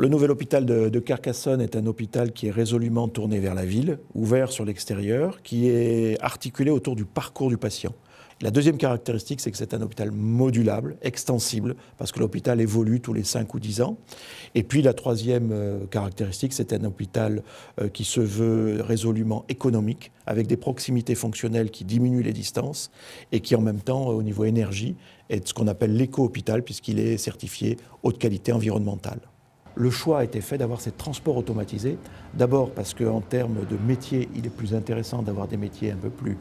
Le nouvel hôpital de Carcassonne est un hôpital qui est résolument tourné vers la ville, ouvert sur l'extérieur, qui est articulé autour du parcours du patient. La deuxième caractéristique, c'est que c'est un hôpital modulable, extensible, parce que l'hôpital évolue tous les 5 ou 10 ans. Et puis la troisième caractéristique, c'est un hôpital qui se veut résolument économique, avec des proximités fonctionnelles qui diminuent les distances et qui en même temps, au niveau énergie, est ce qu'on appelle l'éco-hôpital, puisqu'il est certifié haute qualité environnementale. Le choix a été fait d'avoir ces transports automatisés. D'abord parce qu'en termes de métier, il est plus intéressant d'avoir des métiers un peu plus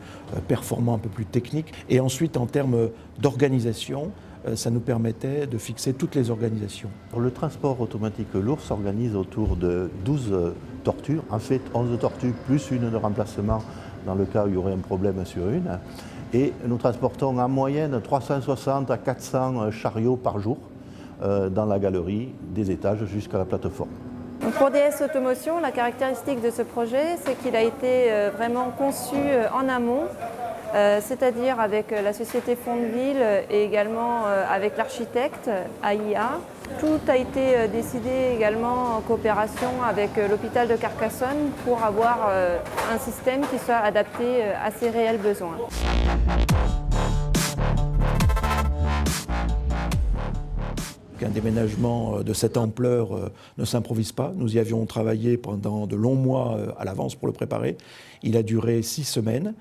performants, un peu plus techniques. Et ensuite, en termes d'organisation, ça nous permettait de fixer toutes les organisations. Le transport automatique lourd s'organise autour de 12 tortues. En fait, 11 tortues plus une de remplacement dans le cas où il y aurait un problème sur une. Et nous transportons en moyenne 360 à 400 chariots par jour dans la galerie des étages jusqu'à la plateforme. Pour DS Automotion, la caractéristique de ce projet, c'est qu'il a été vraiment conçu en amont, c'est-à-dire avec la société Fondeville et également avec l'architecte AIA. Tout a été décidé également en coopération avec l'hôpital de Carcassonne pour avoir un système qui soit adapté à ses réels besoins. Un déménagement de cette ampleur ne s'improvise pas. Nous y avions travaillé pendant de longs mois à l'avance pour le préparer. Il a duré 6 semaines.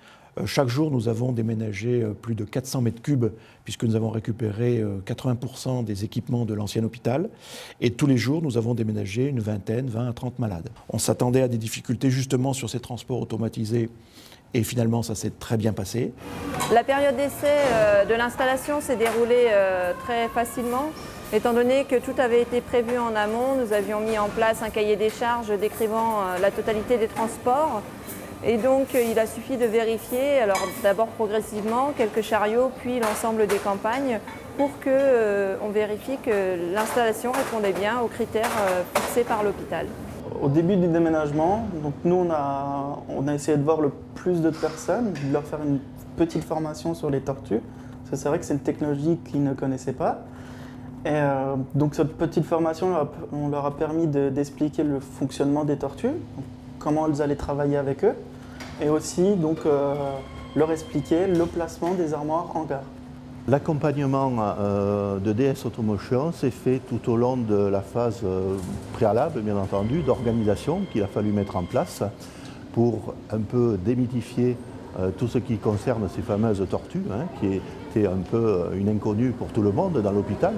Chaque jour, nous avons déménagé plus de 400 mètres cubes puisque nous avons récupéré 80% des équipements de l'ancien hôpital. Et tous les jours, nous avons déménagé une vingtaine, 20 à 30 malades. On s'attendait à des difficultés justement sur ces transports automatisés. Et finalement, ça s'est très bien passé. La période d'essai de l'installation s'est déroulée très facilement. Étant donné que tout avait été prévu en amont, nous avions mis en place un cahier des charges décrivant la totalité des transports. Et donc, il a suffi de vérifier, alors d'abord progressivement, quelques chariots, puis l'ensemble des campagnes, pour qu'on vérifie que l'installation répondait bien aux critères fixés par l'hôpital. Au début du déménagement, donc nous on a essayé de voir le plus de personnes, de leur faire une petite formation sur les tortues. Parce que c'est vrai que c'est une technologie qu'ils ne connaissaient pas. Et donc cette petite formation, on leur a permis d'expliquer le fonctionnement des tortues, comment elles allaient travailler avec eux, et aussi donc, leur expliquer le placement des armoires en gare. L'accompagnement de DS Automotion s'est fait tout au long de la phase préalable, bien entendu, d'organisation qu'il a fallu mettre en place pour un peu démythifier tout ce qui concerne ces fameuses tortues, qui était un peu une inconnue pour tout le monde dans l'hôpital.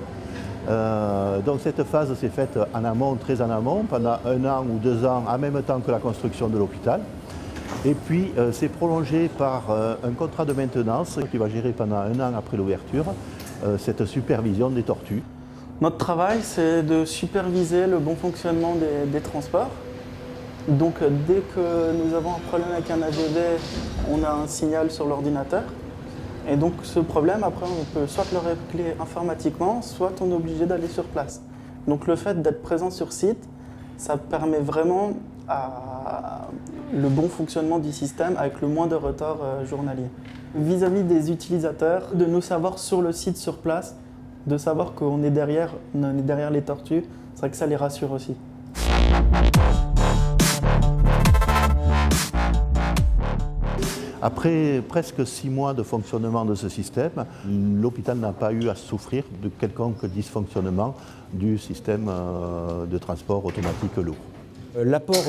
Donc cette phase s'est faite en amont, très en amont, pendant 1 an ou 2 ans, en même temps que la construction de l'hôpital. Et puis c'est prolongé par un contrat de maintenance qui va gérer pendant 1 an après l'ouverture cette supervision des tortues. Notre travail, c'est de superviser le bon fonctionnement des transports. Donc dès que nous avons un problème avec un AGV, on a un signal sur l'ordinateur. Et donc ce problème, après, on peut soit le régler informatiquement, soit on est obligé d'aller sur place. Donc le fait d'être présent sur site, ça permet vraiment le bon fonctionnement du système avec le moins de retard journalier. Vis-à-vis des utilisateurs, de nous savoir sur le site, sur place, de savoir qu'on est derrière les tortues, c'est vrai que ça les rassure aussi. Après presque 6 mois de fonctionnement de ce système, l'hôpital n'a pas eu à souffrir de quelconque dysfonctionnement du système de transport automatique lourd. L'apport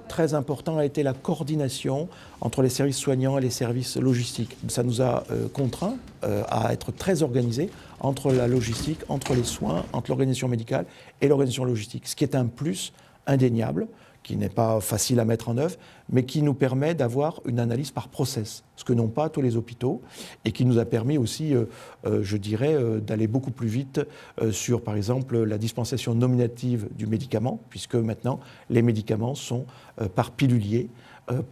très important a été la coordination entre les services soignants et les services logistiques. Ça nous a contraints à être très organisés entre la logistique, entre les soins, entre l'organisation médicale et l'organisation logistique, ce qui est un plus indéniable, qui n'est pas facile à mettre en œuvre, mais qui nous permet d'avoir une analyse par process, ce que n'ont pas tous les hôpitaux, et qui nous a permis aussi, je dirais, d'aller beaucoup plus vite sur, par exemple, la dispensation nominative du médicament, puisque maintenant, les médicaments sont par pilulier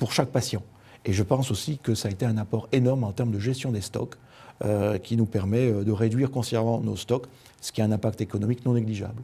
pour chaque patient. Et je pense aussi que ça a été un apport énorme en termes de gestion des stocks, qui nous permet de réduire considérablement nos stocks, ce qui a un impact économique non négligeable.